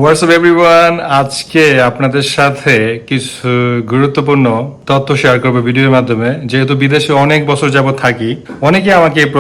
WhatsApp everyone, আজকে আপনাদের সাথে কিছু গুরুত্বপূর্ণ তথ্য শেয়ার করবো ভিডিওর মাধ্যমে। যেহেতু বিদেশে অনেক বছর যাবত থাকি, অনেকে আমাকে এই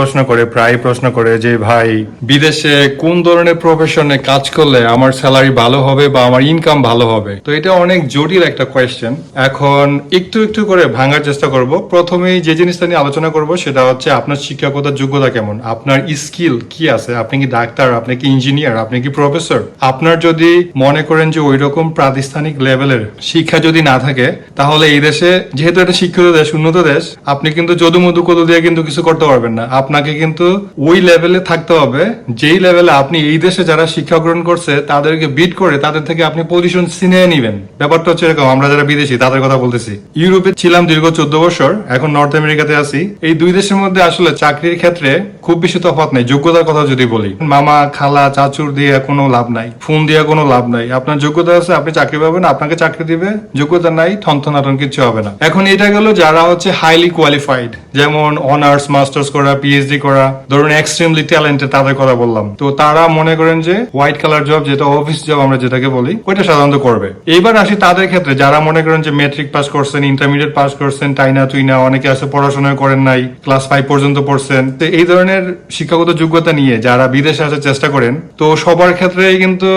প্রায় প্রশ্ন করে যে ভাই, বিদেশে কোন ধরনের প্রফেশনে কাজ করলে আমার স্যালারি ভালো হবে বা আমার ইনকাম ভালো হবে। তো এটা অনেক জটিল একটা কোয়েশ্চেন। এখন একটু একটু করে ভাঙার চেষ্টা করব। প্রথমেই যে জিনিসটা নিয়ে আলোচনা করব সেটা হচ্ছে আপনার শিক্ষাগত যোগ্যতা কেমন, আপনার স্কিল কি আছে, আপনি কি ডাক্তার, আপনি কি ইঞ্জিনিয়ার, আপনি কি প্রফেসর। আপনার যদি মনে করেন যে ওই রকম প্রাতিষ্ঠানিক লেভেলের শিক্ষা যদি না থাকে, তাহলে এই দেশে, যেহেতু এটা শিক্ষিত দেশ, উন্নত দেশ, আপনি কিন্তু যদু মধু কদু দিয়ে কিন্তু কিছু করতে পারবেন না। আপনাকে কিন্তু ওই লেভেলে থাকতে হবে যেই লেভেলে আপনি এই দেশে যারা শিক্ষা গ্রহণ করছে তাদেরকে বিট করে তাদের থেকে আপনি পজিশন ছিনিয়ে নিবেন। ব্যাপারটা হচ্ছে এরকম, আমরা যারা বিদেশি তাদের কথা বলতেছি। ইউরোপে ছিলাম দীর্ঘ 14 বছর, এখন নর্থ আমেরিকাতে আছি। এই দুই দেশের মধ্যে আসলে চাকরির ক্ষেত্রে খুব বেশি তফাৎ নেই। যোগ্যতার কথা যদি বলি, মামা খালা চাচুর দিয়ে কোনো লাভ নাই, ফোন দিয়ে কোনো লাভ নাই। আপনার যোগ্যতা আছে আপনি চাকরি পাবেন, আপনাকে চাকরি দিবে। যোগ্যতা নাই, থনথনাটন কিছু হবে না। এখন এটা গেল যারা হচ্ছে হাইলি কোয়ালিফাইড, যেমন অনার্স মাস্টার্স করা, পিএইচডি করা, ধরুন এক্সট্রিমলি ট্যালেন্টেড, তাদের কথা বললাম। তো তারা মনে করেন যে হোয়াইট কালার জব, যেটা অফিস জব আমরা যেটাকে বলি, ওইটা সাধারণত করবে। এইবার আসি তাদের ক্ষেত্রে যারা মনে করেন যে মেট্রিক পাস করছেন, ইন্টারমিডিয়েট পাস করছেন, টাইনা তুইনা, অনেকে আছে পড়াশোনা করেন নাই, ক্লাস 5 পর্যন্ত পড়ছেন। তো এই ধরনের শিক্ষাগত যোগ্যতা নিয়ে যারা বিদেশে আসার চেষ্টা করেন, তো সবার ক্ষেত্রেই কিন্তু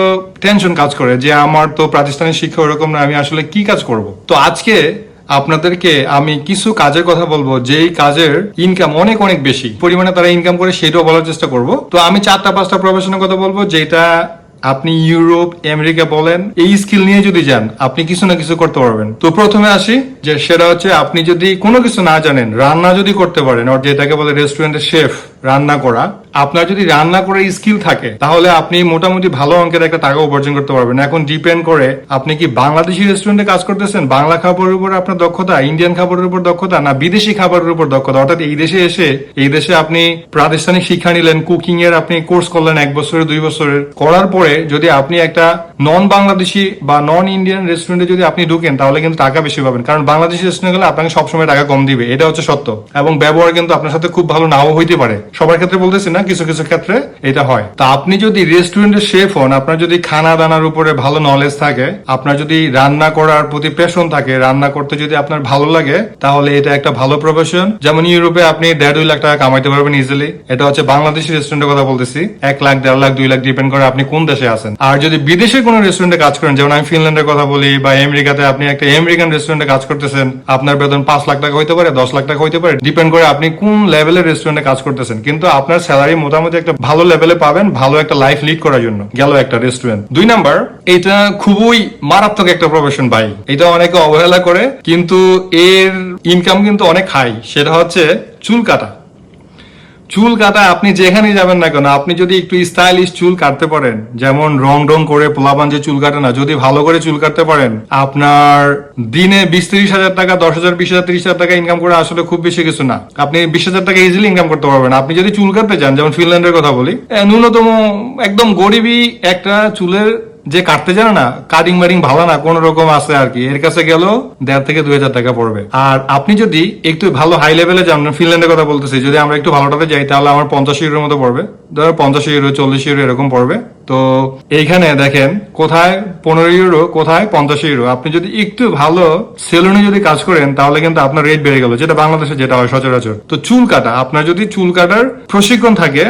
টেনশন কাজ করে যে আমার তো প্রাতিষ্ঠানিক শিক্ষা ওরকম না, আমি আসলে কি কাজ করব। তো আজকে আপনাদেরকে আমি কিছু কাজের কথা বলবো, যেই কাজের ইনকাম অনেক অনেক বেশি পরিমাণে তারা ইনকাম করে, সেটাও বলার চেষ্টা করব। তো আমি 4-5টা প্রফেশনের কথা বলবো, যেটা আপনি ইউরোপ আমেরিকা বলেন, এই স্কিল নিয়ে যদি যান আপনি কিছু না কিছু করতে পারবেন। তো প্রথমে আসি, যে সেটা হচ্ছে আপনি যদি কোনো কিছু না জানেন, রান্না যদি করতে পারেন, আর যেটাকে বলে রেস্টুরেন্টের শেফ, রান্না করা, আপনার যদি রান্না করার স্কিল থাকে তাহলে আপনি মোটামুটি ভালো অঙ্কের একটা টাকা উপার্জন করতে পারবেন। এখন ডিপেন্ড করে আপনি কি বাংলাদেশি রেস্টুরেন্টে কাজ করতেছেন, বাংলা খাবারের উপর আপনার দক্ষতা, ইন্ডিয়ান খাবারের উপর দক্ষতা, না বিদেশি খাবারের উপর দক্ষতা। অর্থাৎ এই দেশে এসে, এই দেশে আপনি প্রাতিষ্ঠানিক শিক্ষা নিলেন, কুকিং এর আপনি কোর্স করলেন 1 বছরের 2 বছরের, করার পরে যদি আপনি একটা নন বাংলাদেশি বা নন ইন্ডিয়ান রেস্টুরেন্টে যদি আপনি ঢুকেন, তাহলে কিন্তু টাকা বেশি পাবেন। কারণ বাংলাদেশি রেস্টুরেন্ট গেলে আপনাকে সবসময় টাকা কম দিবে, এটা হচ্ছে সত্য। এবং ব্যবহার কিন্তু আপনার সাথে খুব ভালো নাও হইতে পারে, সবার ক্ষেত্রে বলতেছি না, কিছু কিছু ক্ষেত্রে এটা হয়। তা আপনি যদি রেস্টুরেন্টের শেফ হন, আপনার যদি খানা দানার উপরে ভালো নলেজ থাকে, আপনার যদি রান্না করার প্রতি প্যাশন থাকে, রান্না করতে যদি আপনার ভালো লাগে, তাহলে এটা একটা ভালো প্রফেশন। যেমন ইউরোপে আপনি 1.5-2 লাখ টাকা কামাইতে পারবেন ইজিলি। এটা হচ্ছে বাংলাদেশি রেস্টুরেন্টের কথা বলতেছি। 1 লাখ 1.5 লাখ 2 লাখ ডিপেন্ড করে আপনি কোন দেশে আছেন। আর যদি বিদেশে কোনো রেস্টুরেন্টে কাজ করেন, যেমন আমি ফিনল্যান্ডের কথা বলি, বা আমেরিকাতে আপনি একটা আমেরিকান রেস্টুরেন্টে কাজ করতেছেন, আপনার বেতন 5 লাখ টাকা হইতে পারে, 10 লাখ টাকা হইতে পারে, ডিপেন্ড করে আপনি কোন লেভেলের রেস্টুরেন্টে কাজ করতেছেন। কিন্তু আপনার স্যালারি মোটামুটি একটা ভালো লেভেলে পাবেন, ভালো একটা লাইফ লিড করার জন্য। গেল একটা রেস্টুরেন্ট। 2 নাম্বার, এটা খুবই মারাত্মক একটা প্রফেশন ভাই, এটা অনেকে অবহেলা করে, কিন্তু এর ইনকাম কিন্তু অনেক হাই। সেটা হচ্ছে চুল কাটা। চুল কাটা আপনি যেখানে যাবেন না কেন, আপনি যদি একটু স্টাইলিশ চুল কাটতে পারেন, যেমন রং করে পোলাপান যে চুল কাটে না, যদি ভালো করে চুল কাটতে পারেন, আপনার দিনে 20-30 হাজার টাকা, 10,000, 20,000, 30,000 টাকা ইনকাম করে আসলে খুব বেশি কিছু না। আপনি 20,000 টাকা ইজিলি ইনকাম করতে পারবেন আপনি যদি চুল কাটতে চান। যেমন ফিনল্যান্ডের কথা বলি, ন্যূনতম একদম গরিবই একটা চুলের যে কাটতে জানে না, কাটিং বাটিং ভালো না, কোন রকম আছে আর কি, এর কাছে গেলেও 1,500 থেকে 2,000 টাকা পড়বে। আর আপনি যদি একটু ভালো হাই লেভেলে যান, ফিনল্যান্ডের কথা বলতেছি, যদি আমরা একটু ভালোটাতে যাই, তাহলে আমার 50 ইউরোর মতো পড়বে, ধরো 50 ইউরো, 40 ইউরো এরকম পড়বে। তো এইখানে দেখেন, কোথায় 15 ইউরো, কোথায় 50 ইউরো। আপনি যদি একটু ভালো সেলুনে যদি কাজ করেন, তাহলে কিন্তু আপনার রেট বেড়ে গেল, যেটা বাংলাদেশে যেটা হয় সচরাচর। তো চুল কাটা, আপনার যদি চুল কাটার প্রশিক্ষণ থাকে,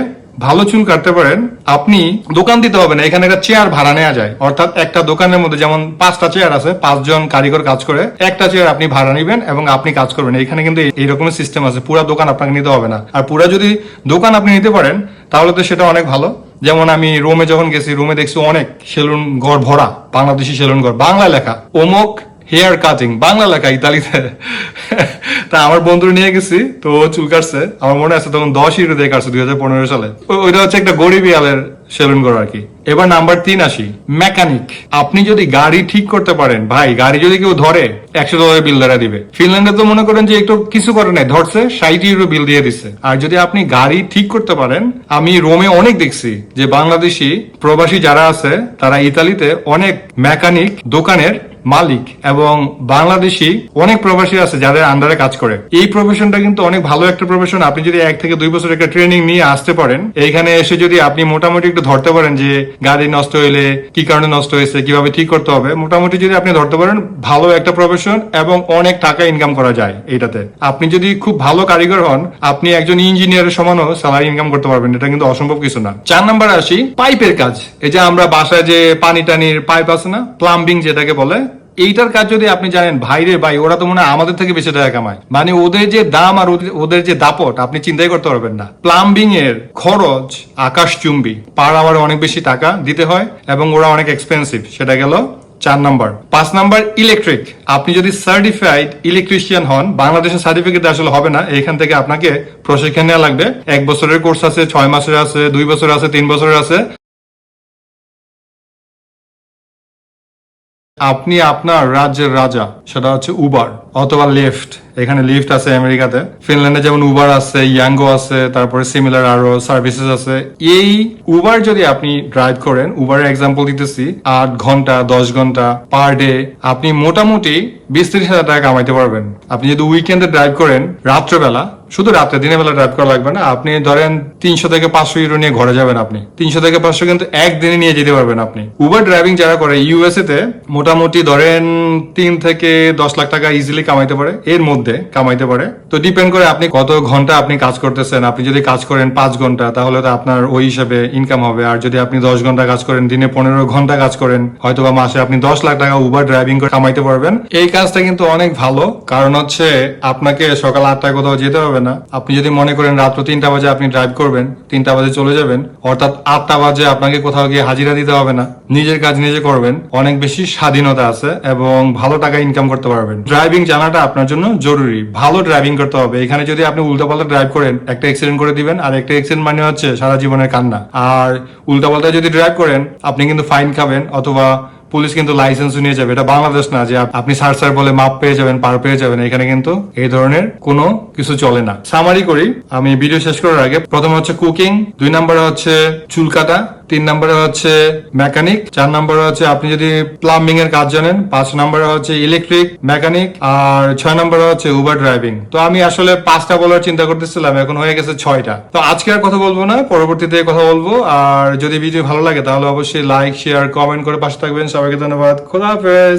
ভালো চুল কাটতে পারেন, আপনি দোকান দিতে হবে না, এখানে একটা চেয়ার ভাড়া নেওয়া যায়। অর্থাৎ একটা দোকানের মধ্যে যেমন 5টা চেয়ার আছে, 5 জন কারিগর কাজ করে, একটা চেয়ার আপনি ভাড়া নিবেন এবং আপনি কাজ করবেন। এখানে কিন্তু এইরকমের সিস্টেম আছে, পুরো দোকান আপনাকে নিতে হবে না। আর পুরো যদি দোকান আপনি নিতে পারেন, তাহলে তো সেটা অনেক ভালো। যেমন আমি রোমে যখন গেছি, রোমে দেখছি অনেক সেলুন ঘর ভরা, বাংলাদেশি সেলুন ঘর, বাংলায় লেখা অমুক হেয়ার কাটিং, বাংলা লেখা ইতালিতে। তা আমার বন্ধু নিয়ে গেছি, তো ও চুল কাটছে, আমার মনে আছে তখন 10 ইউরো দিয়ে কাটছে 2015 সালে। ওইটা হচ্ছে একটা গরিবী আলের সেলুন ঘর আর কি। এবার নাম্বার 3 আসি, মেকানিক। আপনি যদি গাড়ি ঠিক করতে পারেন, ভাই গাড়ি যদি কেউ ধরে $100 বিল দ্বারা দিবে। ফিনল্যান্ডে তো মনে করেন যে একটু কিছু করে নাই, ধরছে 60 ইউরো বিল দিয়ে দিচ্ছে। আর যদি আপনি গাড়ি ঠিক করতে পারেন, আমি রোমে অনেক দেখছি যে বাংলাদেশি প্রবাসী যারা আছে, তারা ইতালিতে অনেক মেকানিক দোকানের মালিক এবং বাংলাদেশি অনেক প্রবাসী আছে যাদের আন্ডারে কাজ করে। এই প্রফেশনটা কিন্তু অনেক ভালো একটা প্রফেশন। আপনি যদি 1 থেকে 2 বছর একটা ট্রেনিং নিয়ে আসতে পারেন, এইখানে এসে যদি আপনি মোটামুটি একটু ধরতে পারেন যে গাড়ি নষ্ট হইলে কি কারণে নষ্ট হয়েছে, কিভাবে ঠিক করতে হবে, মোটামুটি যদি আপনি ধরতে পারেন, ভালো একটা প্রফেশন এবং অনেক টাকা ইনকাম করা যায় এইটাতে। আপনি যদি খুব ভালো কারিগর হন, আপনি একজন ইঞ্জিনিয়ারের সমানও স্যালারি ইনকাম করতে পারবেন। এটা কিন্তু অসম্ভব কিছু না। 4 নম্বরে আসি, পাইপের কাজ। এই যে আমরা বাসায় যে পানি টানির পাইপ আছে না, প্লাম্বিং যেটাকে বলে, এইটার কাজ যদি আপনি জানেন, ভাইরে ভাই, ওরা তো মনে হয় আমাদের থেকে বেশি টাকা কামায়। মানে ওদের যে দাম আর ওদের যে দাপট আপনি চিন্তাই করতে পারবেন না। প্লাম্বিং এর খরচ আকাশচুম্বী, পার আওয়ারে অনেক বেশি টাকা দিতে হয় এবং ওরা অনেক এক্সপেন্সিভ। সেটা গেল 4 নম্বর। 5 নম্বর ইলেকট্রিক। আপনি যদি সার্টিফাইড ইলেকট্রিশিয়ান হন, বাংলাদেশের সার্টিফিকেট আসলে হবে না, এখান থেকে আপনাকে প্রশিক্ষণ নেওয়া লাগবে। 1 বছরের কোর্স আছে, 6 মাসের আছে, 2 বছর আছে, 3 বছরের আছে। আপনি আপনার রাজ্যের রাজা, সেটা হচ্ছে উবার অথবা লিফট। এখানে লিফট আছে আমেরিকাতে, ফিনল্যান্ডে যেমন উবার আছে, ইয়াঙ্গো আছে, তারপরে সিমিলার আরো সার্ভিসেস আছে। এই উবার যদি আপনি ড্রাইভ করেন, উবারের এক্সাম্পল দিতেছি, 8 ঘন্টা 10 ঘন্টা পার ডে, আপনি মোটামুটি 20-30 হাজার টাকা কামাইতে পারবেন। আপনি যদি উইকেন্ডে ড্রাইভ করেন, রাত্রেবেলা, শুধু রাত্রে, দিনের বেলা ড্রাইভ করা লাগবে না। আপনি ধরেন 300 থেকে 500 ইউরো নিয়ে ঘরে যাবেন। আপনি 300 থেকে 500 কিন্তু একদিনে নিয়ে যেতে পারবেন আপনি। উবার ড্রাইভিং যারা করে ইউএসএ তে, মোটামুটি ধরেন 3 থেকে 10 লাখ টাকা ইজিলি কামাইতে পারে, এর মধ্যে কামাইতে পারে। তো ডিপেন্ড করে আপনি কত ঘন্টা আপনি কাজ করতেছেন। আপনি যদি কাজ করেন 5 ঘন্টা, তাহলে তো আপনার ওই হিসাবে ইনকাম হবে। আর যদি আপনি 10 ঘন্টা কাজ করেন, দিনে 15 ঘন্টা কাজ করেন, হয়তো বা মাসে আপনি 10 লাখ টাকা উবার ড্রাইভিং করে কামাইতে পারবেন। এই কাজটা কিন্তু অনেক ভালো, কারণ হচ্ছে আপনাকে সকাল 8টায় কোথাও যেতে হবে না। আপনি যদি মনে করেন রাত্র 3টা বাজে আপনি ড্রাইভ করবেন, 3টা বাজে চলে যাবেন, অর্থাৎ 8টা বাজে আপনাকে কোথাও গিয়ে হাজিরা দিতে হবে না। নিজের কাজ নিজে করবেন, অনেক বেশি স্বাধীনতা আছে এবং ভালো টাকা ইনকাম করতে পারবেন। ড্রাইভিং জানাটা আপনার জন্য জরুরি। ভালো ড্রাইভিং করতে হবে। এখানে যদি আপনি উল্টাপাল্টা ড্রাইভ করেন, একটা অ্যাক্সিডেন্ট করে দিবেন, আর একটা অ্যাক্সিডেন্ট মানে হচ্ছে সারা জীবনের কান্না। আর উল্টাপাল্টা যদি ড্রাইভ করেন, আপনি কিন্তু ফাইন খাবেন, অথবা পুলিশ কিন্তু লাইসেন্স নিয়ে যাবে। এটা বাংলাদেশ না যে আপনি সার্চার বলে মাপ পেয়ে যাবেন, পার পেয়ে যাবেন। এখানে কিন্তু এই ধরনের কোনো কিছু চলে না। সামারি করি আমি ভিডিও শেষ করার আগে। প্রথমে হচ্ছে কুকিং, 2 নম্বরে হচ্ছে চুল কাটা, 3 নম্বরে হচ্ছে মেকানিক, 4 নম্বরে হচ্ছে আপনি যদি প্লাম্বিং এর কাজ জানেন, 5 নম্বরে হচ্ছে ইলেকট্রিক মেকানিক, আর 6 নম্বরে হচ্ছে উবার ড্রাইভিং। তো আমি আসলে 5টা বলার চিন্তা করতেছিলাম, এখন হয়ে গেছে 6টা। তো আজকে আর কথা বলবো না, পরবর্তীতে কথা বলবো। আর যদি ভিডিও ভালো লাগে তাহলে অবশ্যই লাইক, শেয়ার, কমেন্ট করে পাশে থাকবেন। সবাইকে ধন্যবাদ। খোদা হাফেজ।